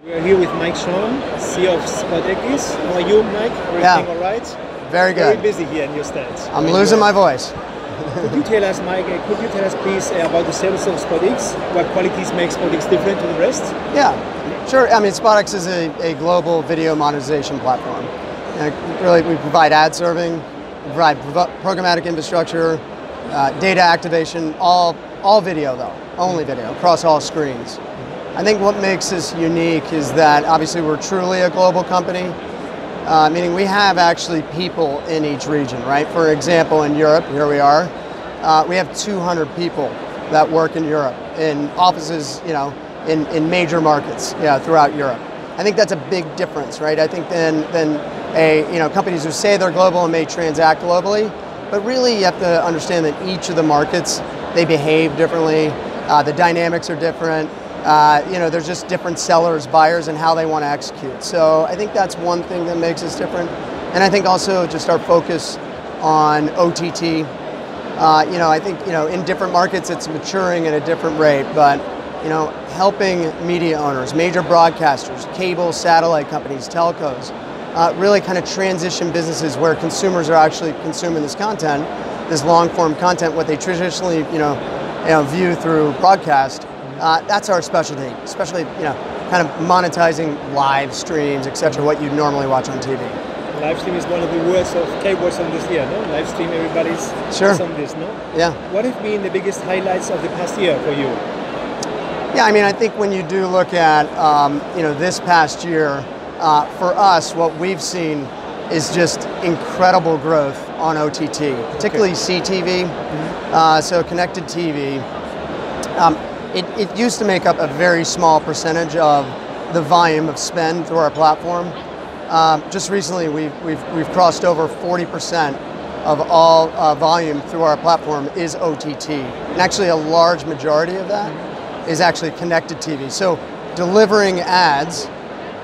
We are here with Mike Shehan, CEO of SpotX. How are you, Mike? Everything all right? Very good. Very busy here in your stand. I'm losing my voice. Could you tell us, Mike, please about the service of SpotX? What qualities make SpotX different to the rest? Yeah, sure. I mean, SpotX is a global video monetization platform. Really, we provide ad serving, we provide programmatic infrastructure, data activation, all video though, only video, across all screens. I think what makes us unique is that obviously we're truly a global company, meaning we have actually people in each region, right? For example, in Europe, here we are, we have 200 people that work in Europe, in offices, in major markets, throughout Europe. I think that's a big difference, right? I think than companies who say they're global and may transact globally, but really you have to understand that each of the markets, they behave differently, the dynamics are different. There's just different sellers, buyers, and how they want to execute. So I think that's one thing that makes us different. And I think also just our focus on OTT. I think, in different markets it's maturing at a different rate, but, helping media owners, major broadcasters, cable, satellite companies, telcos, really kind of transition businesses where consumers are actually consuming this content, this long-form content, what they traditionally, view through broadcast. That's our specialty, especially kind of monetizing live streams, etc., what you normally watch on TV. Live stream is one of the keywords on this year, no? Live stream, everybody's on this, no? Yeah. What have been the biggest highlights of the past year for you? Yeah, I mean, I think when you do look at this past year, for us, what we've seen is just incredible growth on OTT, particularly CTV, so connected TV. It used to make up a very small percentage of the volume of spend through our platform. Just recently, we've crossed over 40% of all volume through our platform is OTT, and actually a large majority of that is actually connected TV. So delivering ads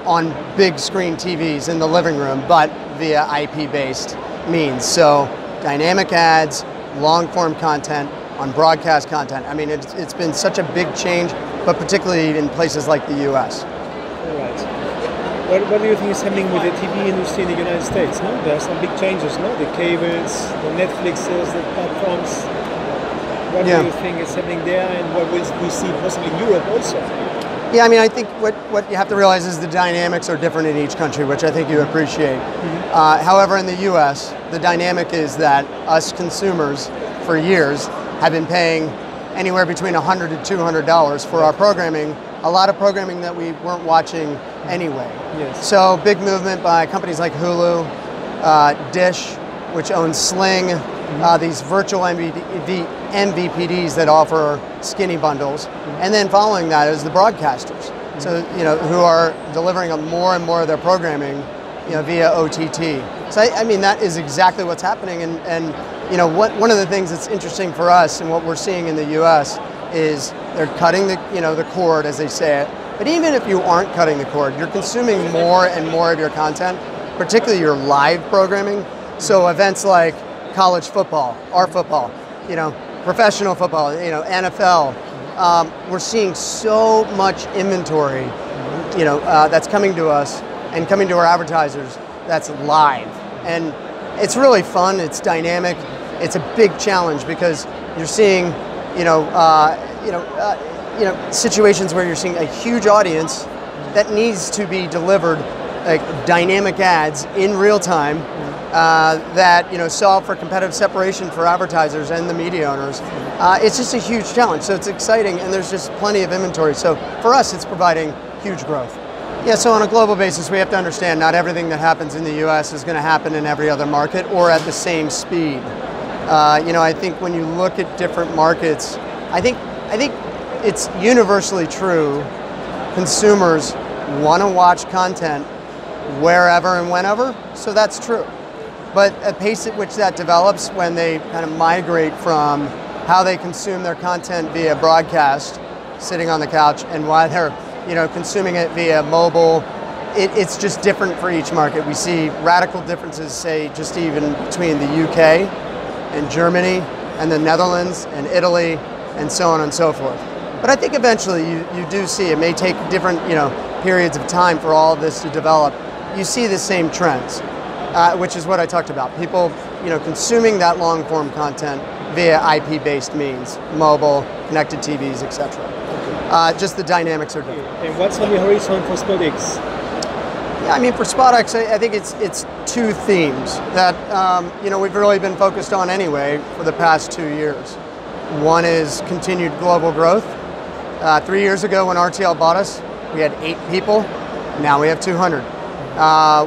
on big screen TVs in the living room, but via IP-based means. So dynamic ads, long-form content, on broadcast content. I mean, it's been such a big change, but particularly in places like the US. All right. What do you think is happening with the TV industry in the United States? No? There are some big changes, no? The cables, the Netflixes, the platforms. What do you think is happening there, and what will we see possibly in Europe also? Yeah, I mean, I think what you have to realize is the dynamics are different in each country, which I think you appreciate. However, in the US, the dynamic is that us consumers, for years, have been paying anywhere between $100 to $200 for our programming, a lot of programming that we weren't watching anyway. Yes. So big movement by companies like Hulu, Dish, which owns Sling, these virtual MVPDs that offer skinny bundles, and then following that is the broadcasters, so who are delivering more and more of their programming via OTT. So I mean, that is exactly what's happening, and one of the things that's interesting for us and what we're seeing in the US is they're cutting the cord, as they say it. But even if you aren't cutting the cord, you're consuming more and more of your content, particularly your live programming. So events like college football, our football, professional football, NFL. We're seeing so much inventory, that's coming to us and coming to our advertisers that's live. And it's really fun, it's dynamic, it's a big challenge because you're seeing, situations where you're seeing a huge audience that needs to be delivered like dynamic ads in real time that solve for competitive separation for advertisers and the media owners. It's just a huge challenge, so it's exciting, and there's just plenty of inventory. So for us, it's providing huge growth. Yeah, so on a global basis, we have to understand not everything that happens in the US is going to happen in every other market or at the same speed. I think when you look at different markets, I think it's universally true. Consumers want to watch content wherever and whenever, so that's true. But at the pace at which that develops, when they kind of migrate from how they consume their content via broadcast, sitting on the couch, and while they're consuming it via mobile, it's just different for each market. We see radical differences, say, just even between the UK and Germany and the Netherlands and Italy and so on and so forth. But I think eventually you do see, it may take different periods of time for all of this to develop. You see the same trends, which is what I talked about. People consuming that long form content via IP-based means, mobile, connected TVs, etc. Just the dynamics are different. And what's on the horizon for SpotX? Yeah, I mean, for SpotX, I think it's two themes that we've really been focused on anyway for the past 2 years. One is continued global growth. 3 years ago when RTL bought us, we had 8 people. Now we have 200.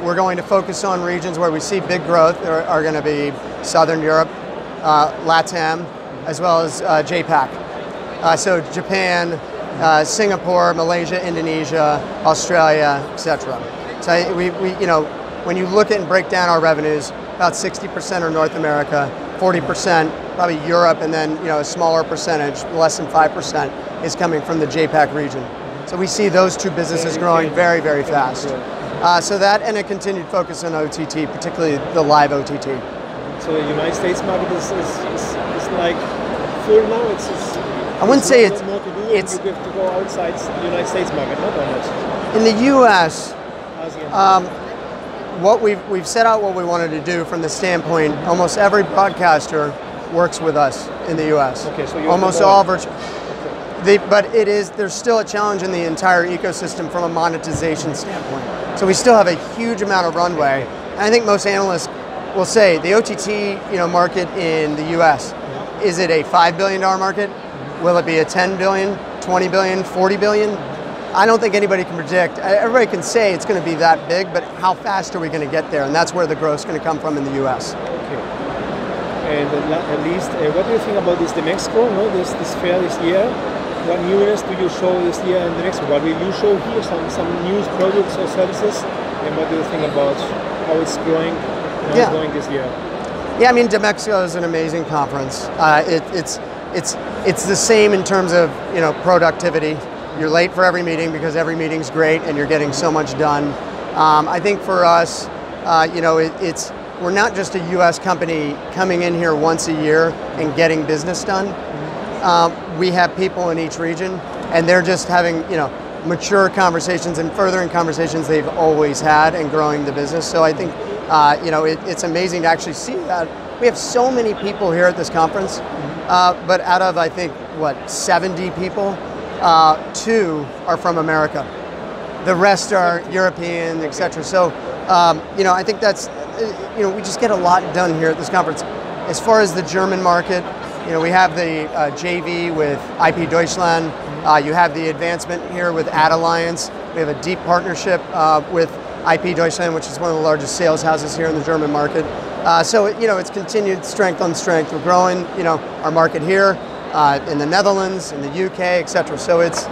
We're going to focus on regions where we see big growth. There are going to be Southern Europe, LATAM, as well as JPAC. So Japan, Singapore, Malaysia, Indonesia, Australia, etc. So when you look at and break down our revenues, about 60% are North America, 40% probably Europe, and then a smaller percentage, less than 5%, is coming from the JPAC region. So we see those two businesses growing very, very fast. So that and a continued focus on OTT, particularly the live OTT. So the United States market is like full now. I wouldn't say it's more to do. You have to go outside the United States market, not that much. In the U.S., what we've set out what we wanted to do from the standpoint. Almost every broadcaster works with us in the U.S. Okay, so almost all virtual. But there's still a challenge in the entire ecosystem from a monetization standpoint. So we still have a huge amount of runway. And I think most analysts will say the OTT market in the US, is it a $5 billion market? Will it be a 10 billion, 20 billion, 40 billion? I don't think anybody can predict. Everybody can say it's going to be that big, but how fast are we going to get there? And that's where the growth is going to come from in the US. Okay. And at least, what do you think about this DMEXCO, this fair this year? What newness do you show this year in the next one? What will you show here? Some new products or services? And what do you think about how it's growing, going this year? Yeah, I mean, DMEXCO is an amazing conference. It's the same in terms of productivity. You're late for every meeting because every meeting's great and you're getting so much done. I think for us, we're not just a U.S. company coming in here once a year and getting business done. We have people in each region, and they're just having mature conversations and furthering conversations they've always had and growing the business. So I think it's amazing to actually see that. We have so many people here at this conference, but out of I think 70 people, 2 are from America. The rest are European, etc. So I think that's we just get a lot done here at this conference. As far as the German market, we have the JV with IP Deutschland. You have the advancement here with Ad Alliance. We have a deep partnership with IP Deutschland, which is one of the largest sales houses here in the German market. So it's continued strength on strength. We're growing, our market here in the Netherlands, in the UK, etc. So it's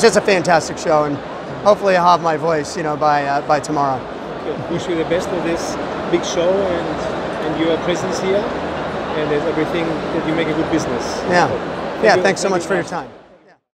just a fantastic show, and hopefully I'll have my voice, by tomorrow. Okay. Wish you the best of this big show and your presence here. And there's everything that you make a good business. Yeah. Thanks so much for your time.